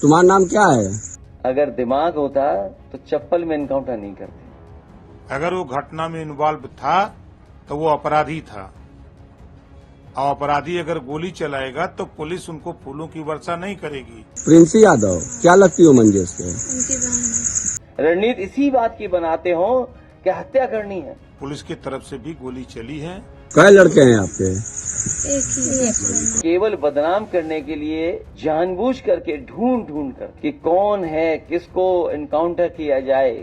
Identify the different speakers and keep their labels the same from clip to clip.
Speaker 1: तुम्हारा नाम क्या है?
Speaker 2: अगर दिमाग होता तो चप्पल में एनकाउंटर नहीं करते।
Speaker 3: अगर वो घटना में इन्वॉल्व था तो वो अपराधी था, और अपराधी अगर गोली चलाएगा तो पुलिस उनको फूलों की वर्षा नहीं करेगी।
Speaker 1: प्रिंसी यादव क्या लगती हो मंगेश के?
Speaker 4: उनकी बहन।
Speaker 2: रणनीति इसी बात की बनाते हो कि हत्या करनी है।
Speaker 3: पुलिस की तरफ से भी गोली चली है।
Speaker 1: कई लड़के हैं आपके?
Speaker 4: एक ही।
Speaker 2: केवल बदनाम करने के लिए जानबूझ करके ढूंढ कर कि कौन है, किसको एनकाउंटर किया जाए।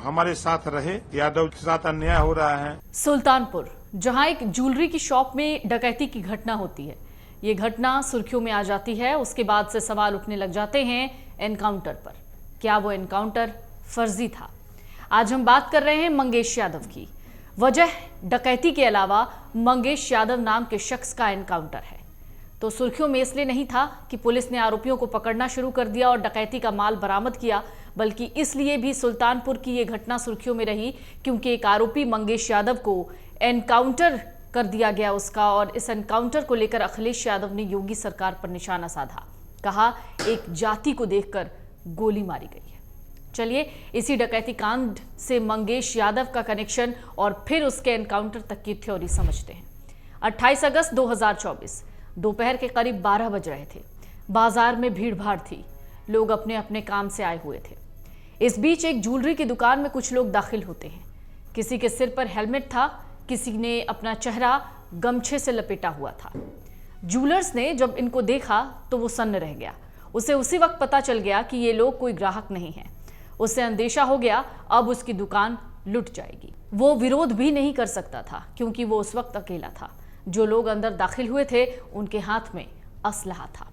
Speaker 3: हमारे साथ रहे, यादव के साथ अन्याय हो रहा है।
Speaker 5: सुल्तानपुर, जहां एक ज्वेलरी की शॉप में डकैती की घटना होती है, ये घटना सुर्खियों में आ जाती है। उसके बाद से सवाल उठने लग जाते हैं एनकाउंटर पर। क्या वो एनकाउंटर फर्जी था? आज हम बात कर रहे हैं मंगेश यादव की। वजह डकैती के अलावा मंगेश यादव नाम के शख्स का एनकाउंटर है। तो सुर्खियों में इसलिए नहीं था कि पुलिस ने आरोपियों को पकड़ना शुरू कर दिया और डकैती का माल बरामद किया, बल्कि इसलिए भी सुल्तानपुर की ये घटना सुर्खियों में रही क्योंकि एक आरोपी मंगेश यादव को एनकाउंटर कर दिया गया उसका, और इस एनकाउंटर को लेकर अखिलेश यादव ने योगी सरकार पर निशाना साधा। कहा एक जाति को देखकर गोली मारी गई है। चलिए इसी डकैती कांड से मंगेश यादव का कनेक्शन और फिर उसके एनकाउंटर तक की थ्योरी समझते हैं। 28 अगस्त 2024 दोपहर के करीब 12 बज रहे थे। बाजार में भीड़ भाड़ थी, लोग अपने अपने काम से आए हुए थे। इस बीच एक ज्वेलरी की दुकान में कुछ लोग दाखिल होते हैं। किसी के सिर पर हेलमेट था, किसी ने अपना चेहरा गमछे से लपेटा हुआ था। ज्वेलर्स ने जब इनको देखा तो वो सन्न रह गया। उसे उसी वक्त पता चल गया कि ये लोग कोई ग्राहक नहीं है। उसे अंदेशा हो गया अब उसकी दुकान लुट जाएगी। वो विरोध भी नहीं कर सकता था क्योंकि वो उस वक्त अकेला था। जो लोग अंदर दाखिल हुए थे उनके हाथ में असलहा था।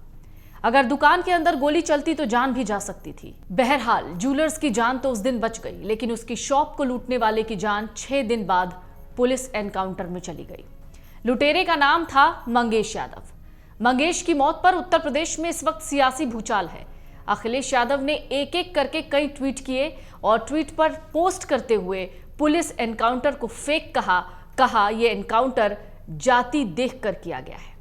Speaker 5: अगर दुकान के अंदर गोली चलती तो जान भी जा सकती थी। बहरहाल ज्वेलर्स की जान तो उस दिन बच गई, लेकिन उसकी शॉप को लूटने वाले की जान 6 दिन बाद पुलिस एनकाउंटर में चली गई। लुटेरे का नाम था मंगेश यादव। मंगेश की मौत पर उत्तर प्रदेश में इस वक्त सियासी भूचाल है। अखिलेश यादव ने एक एक करके कई ट्वीट किए और ट्वीट पर पोस्ट करते हुए पुलिस एनकाउंटर को फेक कहा यह एनकाउंटर जाति देखकर किया गया है।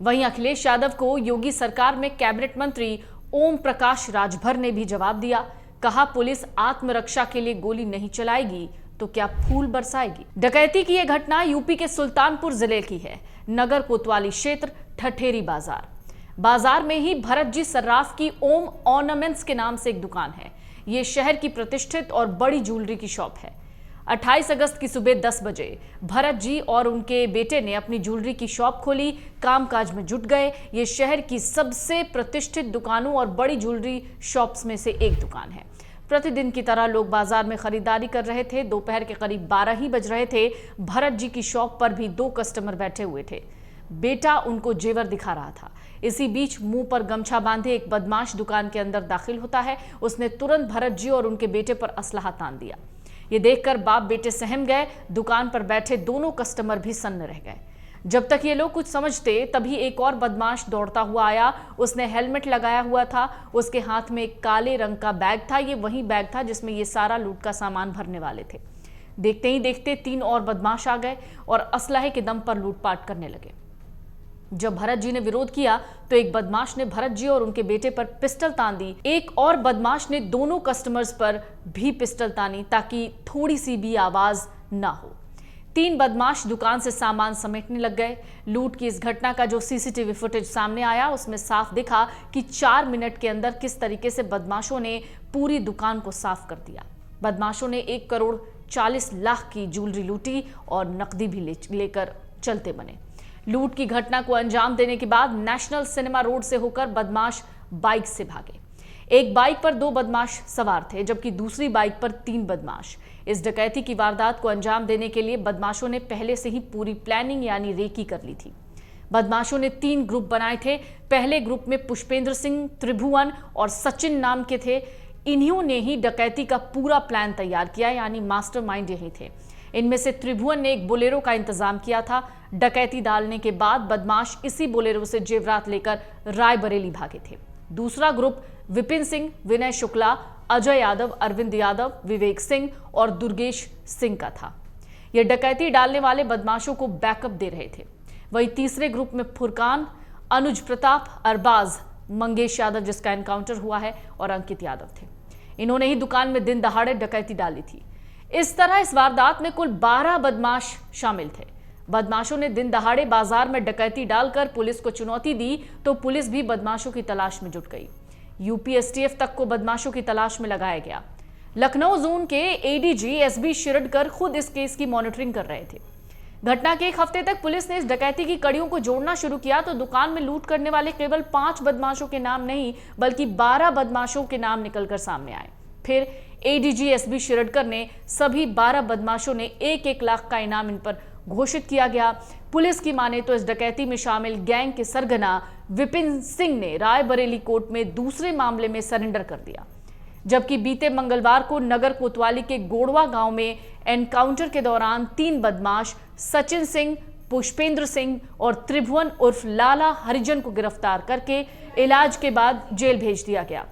Speaker 5: वहीं अखिलेश यादव को योगी सरकार में कैबिनेट मंत्री ओम प्रकाश राजभर ने भी जवाब दिया। कहा पुलिस आत्मरक्षा के लिए गोली नहीं चलाएगी तो क्या फूल बरसाएगी। डकैती की यह घटना यूपी के सुल्तानपुर जिले की है। नगर कोतवाली क्षेत्र ठठेरी बाजार में ही भरत जी सर्राफ की ओम ऑर्नामेंट्स के नाम से एक दुकान है। ये शहर की प्रतिष्ठित और बड़ी ज्वेलरी की शॉप है। 28 अगस्त की सुबह 10 बजे भरत जी और उनके बेटे ने अपनी ज्वेलरी की शॉप खोली, कामकाज में जुट गए। ये शहर की सबसे प्रतिष्ठित दुकानों और बड़ी ज्वेलरी शॉप्स में से एक दुकान है। प्रतिदिन की तरह लोग बाजार में खरीदारी कर रहे थे। दोपहर के करीब 12 ही बज रहे थे। भरत जी की शॉप पर भी 2 कस्टमर बैठे हुए थे। बेटा उनको जेवर दिखा रहा था। इसी बीच मुंह पर गमछा बांधे एक बदमाश दुकान के अंदर दाखिल होता है। उसने तुरंत भरत जी और उनके बेटे पर असलहा तान दिया। ये देखकर बाप बेटे सहम गए। दुकान पर बैठे दोनों कस्टमर भी सन्न रह गए। जब तक ये लोग कुछ समझते तभी एक और बदमाश दौड़ता हुआ आया। उसने हेलमेट लगाया हुआ था। उसके हाथ में एक काले रंग का बैग था। ये वही बैग था जिसमें ये सारा लूट का सामान भरने वाले थे। देखते ही देखते 3 और बदमाश आ गए और असलहे के दम पर लूटपाट करने लगे। जब भरत जी ने विरोध किया तो एक बदमाश ने भरत जी और उनके बेटे पर पिस्टल तान दी। एक और बदमाश ने दोनों कस्टमर्स पर भी पिस्टल तानी ताकि थोड़ी सी भी आवाज ना हो। 3 बदमाश दुकान से सामान समेटने लग गए। लूट की इस घटना का जो सीसीटीवी फुटेज सामने आया उसमें साफ दिखा कि 4 मिनट के अंदर किस तरीके से बदमाशों ने पूरी दुकान को साफ कर दिया। बदमाशों ने 1 करोड़ 40 लाख की ज्वेलरी लूटी और नकदी भी लेकर चलते बने। लूट की घटना को अंजाम देने के बाद नेशनल सिनेमा रोड से होकर बदमाश बाइक से भागे। एक बाइक पर 2 बदमाश सवार थे जबकि दूसरी बाइक पर 3 बदमाश। इस डकैती की वारदात को अंजाम देने के लिए बदमाशों ने पहले से ही पूरी प्लानिंग यानी रेकी कर ली थी। बदमाशों ने 3 ग्रुप बनाए थे। पहले ग्रुप में पुष्पेंद्र सिंह, त्रिभुवन और सचिन नाम के थे। इन्हीं ने ही डकैती का पूरा प्लान तैयार किया, यानी मास्टरमाइंड यही थे। इनमें से त्रिभुवन ने एक बोलेरो का इंतजाम किया था। डकैती डालने के बाद बदमाश इसी बोलेरो से जेवरात लेकर रायबरेली भागे थे। दूसरा ग्रुप विपिन सिंह, विनय शुक्ला, अजय यादव, अरविंद यादव, विवेक सिंह और दुर्गेश सिंह का था। यह डकैती डालने वाले बदमाशों को बैकअप दे रहे थे। वहीं तीसरे ग्रुप में फुरकान, अनुज प्रताप, अरबाज, मंगेश यादव जिसका एनकाउंटर हुआ है और अंकित यादव थे। इन्होंने ही दुकान में दिन दहाड़े डकैती डाली थी। इस तरह इस वारदात में कुल 12 बदमाश शामिल थे। बदमाशों ने दिन दहाड़े बाजार में डकैती डालकर पुलिस को चुनौती दी तो पुलिस भी बदमाशों की तलाश में जुट गई। यूपी एसटीएफ तक को बदमाशों की तलाश में लगाया गया। लखनऊ जोन के एडीजी एसबी शिरडकर खुद इस केस की मॉनिटरिंग कर रहे थे। घटना के एक हफ्ते तक पुलिस ने इस डकैती की कड़ियों को जोड़ना शुरू किया तो दुकान में लूट करने वाले केवल 5 बदमाशों के नाम नहीं बल्कि 12 बदमाशों के नाम निकलकर सामने आए। फिर एडीजी एसबी शिरडकर ने सभी 12 बदमाशों ने 1-1 लाख का इनाम इन पर घोषित किया गया। पुलिस की माने तो इस डकैती में शामिल गैंग के सरगना विपिन सिंह ने रायबरेली कोर्ट में दूसरे मामले में सरेंडर कर दिया, जबकि बीते मंगलवार को नगर कोतवाली के गोड़वा गांव में एनकाउंटर के दौरान 3 बदमाश सचिन सिंह, पुष्पेंद्र सिंह और त्रिभुवन उर्फ लाला हरिजन को गिरफ्तार करके इलाज के बाद जेल भेज दिया गया।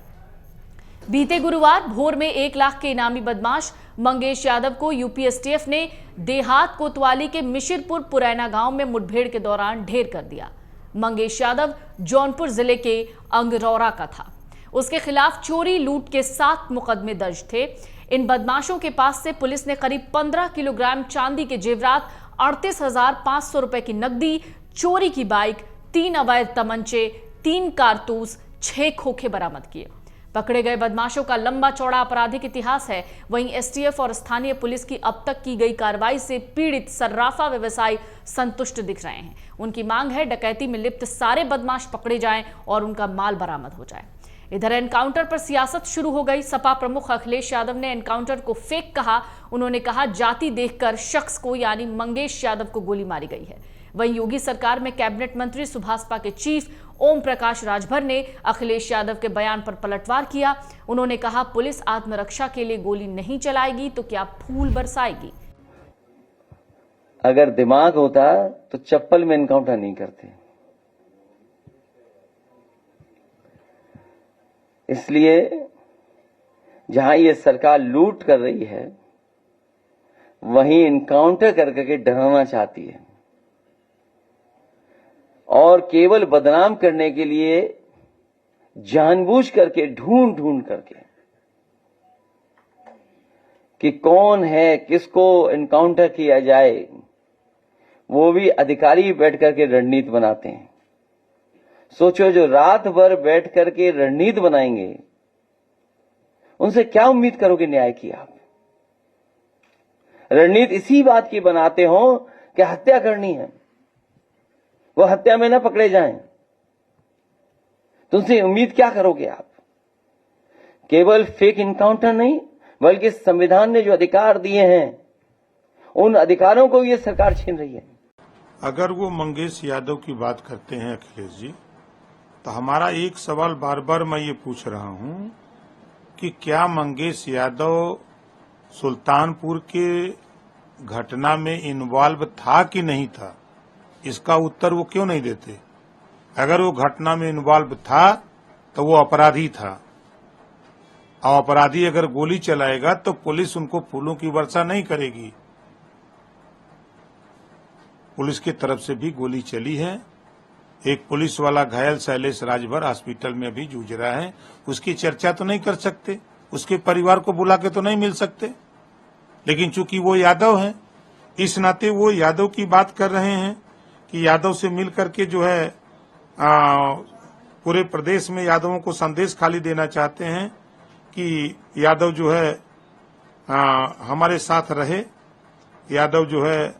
Speaker 5: बीते गुरुवार भोर में 1 लाख के इनामी बदमाश मंगेश यादव को यूपी एसटीएफ ने देहात कोतवाली के मिशिरपुर पुरैना गांव में मुठभेड़ के दौरान ढेर कर दिया। मंगेश यादव जौनपुर जिले के अंगरौरा का था। उसके खिलाफ चोरी लूट के 7 मुकदमे दर्ज थे। इन बदमाशों के पास से पुलिस ने करीब 15 किलोग्राम चांदी के जेवरात, 38,500 रुपए की नकदी, चोरी की बाइक, 3 अवैध तमंचे, 3 कारतूस, 6 खोखे बरामद किए। पकड़े गए बदमाशों का लंबा चौड़ा आपराधिक इतिहास है। वहीं एसटीएफ और स्थानीय पुलिस की अब तक की गई कार्रवाई से पीड़ित सर्राफा व्यवसायी संतुष्ट दिख रहे हैं। उनकी मांग है डकैती में लिप्त सारे बदमाश पकड़े जाएं और उनका माल बरामद हो जाए। इधर एनकाउंटर पर सियासत शुरू हो गई। सपा प्रमुख अखिलेश यादव ने एनकाउंटर को फेक कहा। उन्होंने कहा जाति देखकर शख्स को यानी मंगेश यादव को गोली मारी गई है। वहीं योगी सरकार में कैबिनेट मंत्री सुभाषपा के चीफ ओम प्रकाश राजभर ने अखिलेश यादव के बयान पर पलटवार किया। उन्होंने कहा पुलिस आत्मरक्षा के लिए गोली नहीं चलाएगी तो क्या फूल बरसाएगी।
Speaker 2: अगर दिमाग होता तो चप्पल में एनकाउंटर नहीं करते। इसलिए जहां ये सरकार लूट कर रही है वहीं एनकाउंटर करके डराना चाहती है और केवल बदनाम करने के लिए जानबूझ करके ढूंढ करके कि कौन है, किसको एनकाउंटर किया जाए, वो भी अधिकारी बैठ करके रणनीति बनाते हैं। सोचो जो रात भर बैठ करके रणनीति बनाएंगे उनसे क्या उम्मीद करोगे न्याय की आप। रणनीति इसी बात की बनाते हो कि हत्या करनी है, वो हत्या में ना पकड़े जाएं, तुमसे उम्मीद क्या करोगे आप। केवल फेक इनकाउंटर नहीं बल्कि संविधान ने जो अधिकार दिए हैं उन अधिकारों को ये सरकार छीन रही है।
Speaker 3: अगर वो मंगेश यादव की बात करते हैं अखिलेश जी, तो हमारा एक सवाल बार बार मैं ये पूछ रहा हूं कि क्या मंगेश यादव सुल्तानपुर के घटना में इन्वॉल्व था कि नहीं था, इसका उत्तर वो क्यों नहीं देते। अगर वो घटना में इन्वॉल्व था तो वो अपराधी था, और अपराधी अगर गोली चलाएगा तो पुलिस उनको फूलों की वर्षा नहीं करेगी। पुलिस की तरफ से भी गोली चली है। एक पुलिस वाला घायल शैलेश राजभर हॉस्पिटल में भी जूझ रहा है। उसकी चर्चा तो नहीं कर सकते, उसके परिवार को बुला के तो नहीं मिल सकते, लेकिन चूंकि वो यादव हैं इस नाते वो यादव की बात कर रहे हैं कि यादव से मिल करके जो है पूरे प्रदेश में यादवों को संदेश खाली देना चाहते हैं कि यादव जो है हमारे साथ रहे, यादव जो है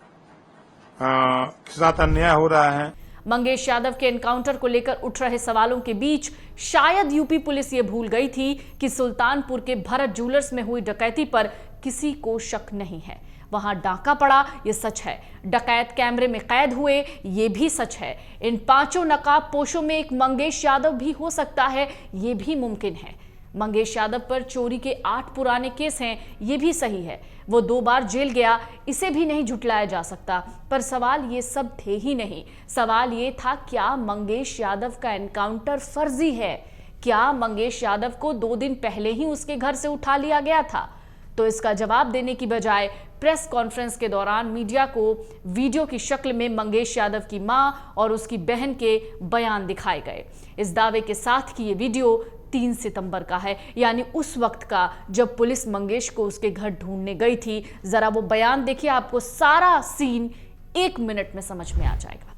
Speaker 3: के साथ अन्याय हो रहा है।
Speaker 5: मंगेश यादव के एनकाउंटर को लेकर उठ रहे सवालों के बीच शायद यूपी पुलिस ये भूल गई थी कि सुल्तानपुर के भरत ज्वेलर्स में हुई डकैती पर किसी को शक नहीं है। वहां डाका पड़ा, ये सच है। डकैत कैमरे में कैद हुए, ये भी सच है। इन 5 नकाबपोशों में एक मंगेश यादव भी हो सकता है, ये भी मुमकिन है। मंगेश यादव पर चोरी के 8 पुराने केस हैं, ये भी सही है। वो 2 बार जेल गया, इसे भी नहीं झुटलाया जा सकता। पर सवाल ये सब थे ही नहीं। सवाल ये था क्या मंगेश यादव का एनकाउंटर फर्जी है? क्या मंगेश यादव को 2 दिन पहले ही उसके घर से उठा लिया गया था? तो इसका जवाब देने की बजाय प्रेस कॉन्फ्रेंस के दौरान मीडिया को वीडियो की शक्ल में मंगेश यादव की मां और उसकी बहन के बयान दिखाए गए। इस दावे के साथ कि ये वीडियो 3 सितंबर का है, यानी उस वक्त का जब पुलिस मंगेश को उसके घर ढूंढने गई थी। जरा वो बयान देखिए, आपको सारा सीन 1 मिनट में समझ में आ जाएगा।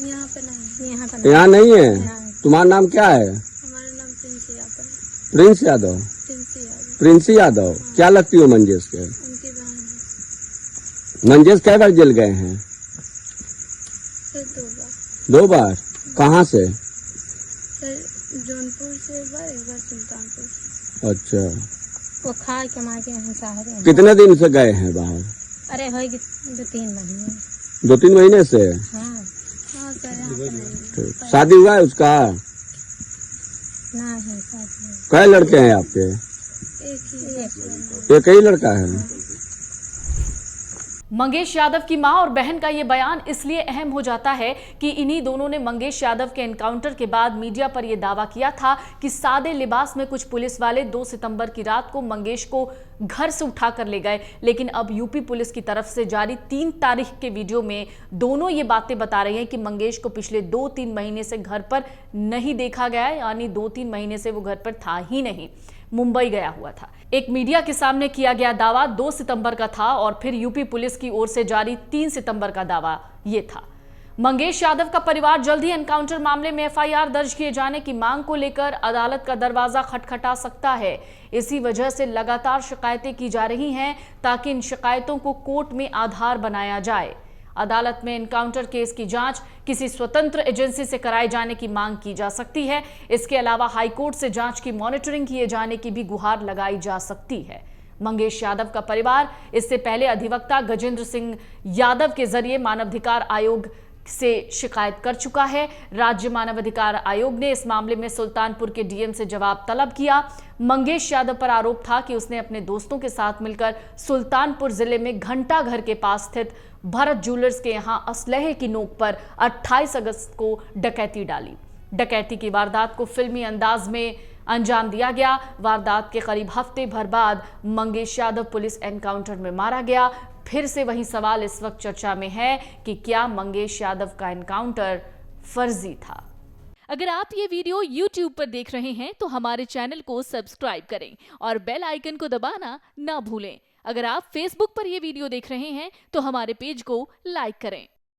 Speaker 4: यहाँ पे नहीं,
Speaker 1: यहाँ नहीं है। तुम्हारा नाम क्या है?
Speaker 4: हमारा नाम प्रिंस यादव है।
Speaker 1: प्रिंस यादव।
Speaker 4: प्रिंस यादव
Speaker 1: प्रिंसी यादव। क्या लगती हो मंजेश के?
Speaker 4: उनकी बहन है।
Speaker 1: मंजेश कई बार जेल गए हैं?
Speaker 4: फिर 2 बार।
Speaker 1: 2 बार। कहाँ से?
Speaker 4: फिर जौनपुर से एक बार, एक बार सुल्तानपुर से।
Speaker 1: अच्छा,
Speaker 6: वो खा के मार के यहाँ शहर है।
Speaker 1: कितने दिन से गए हैं बाहर?
Speaker 6: अरे हो 2-3 महीने।
Speaker 1: 2-3 महीने से?
Speaker 6: हाँ
Speaker 4: हाँ सर, यहाँ पे नहीं।
Speaker 1: शादी हुआ है उसका?
Speaker 6: ना है शादी।
Speaker 1: कई लड़के हैं आपके?
Speaker 4: एक ही
Speaker 1: एक ही लड़का है।
Speaker 5: मंगेश यादव की मां और बहन का ये बयान इसलिए अहम हो जाता है कि इन्हीं दोनों ने मंगेश यादव के एनकाउंटर के बाद मीडिया पर यह दावा किया था कि सादे लिबास में कुछ पुलिस वाले 2 सितंबर की रात को मंगेश को घर से उठा कर ले गए। लेकिन अब यूपी पुलिस की तरफ से जारी 3 तारीख के वीडियो में दोनों ये बातें बता रहे हैं कि मंगेश को पिछले 2-3 महीने से घर पर नहीं देखा गया, यानी 2-3 महीने से वो घर पर था ही नहीं, मुंबई गया हुआ था। एक मीडिया के सामने किया गया दावा 2 सितंबर का था और फिर यूपी पुलिस की ओर से जारी 3 सितंबर का दावा ये था। मंगेश यादव का परिवार जल्द ही एनकाउंटर मामले में एफआईआर दर्ज किए जाने की मांग को लेकर अदालत का दरवाजा खटखटा सकता है। इसी वजह से लगातार शिकायतें की जा रही हैं ताकि इन शिकायतों को कोर्ट में आधार बनाया जाए। अदालत में एनकाउंटर केस की जांच किसी स्वतंत्र एजेंसी से कराए जाने की मांग की जा सकती है। इसके अलावा हाईकोर्ट से जांच की मॉनिटरिंग किए जाने की भी गुहार लगाई जा सकती है। मंगेश यादव का परिवार इससे पहले अधिवक्ता गजेंद्र सिंह यादव के जरिए मानवाधिकार आयोग से शिकायत कर चुका है। राज्य मानवाधिकार आयोग ने इस मामले में सुल्तानपुर के डीएम से जवाब तलब किया। मंगेश यादव पर आरोप था कि उसने अपने दोस्तों के साथ मिलकर सुल्तानपुर जिले में घंटा घर के पास स्थित भरत ज्वेलर्स के यहां असलहे की नोक पर 28 अगस्त को डकैती डाली। डकैती की वारदात को फिल्मी अंदाज में अंजाम दिया गया। वारदात के करीब हफ्ते भर बाद मंगेश यादव पुलिस एनकाउंटर में मारा गया। फिर से वही सवाल इस वक्त चर्चा में है कि क्या मंगेश यादव का एनकाउंटर फर्जी था।
Speaker 7: अगर आप ये वीडियो YouTube पर देख रहे हैं तो हमारे चैनल को सब्सक्राइब करें और बेल आइकन को दबाना ना भूलें। अगर आप Facebook पर ये वीडियो देख रहे हैं तो हमारे पेज को लाइक करें।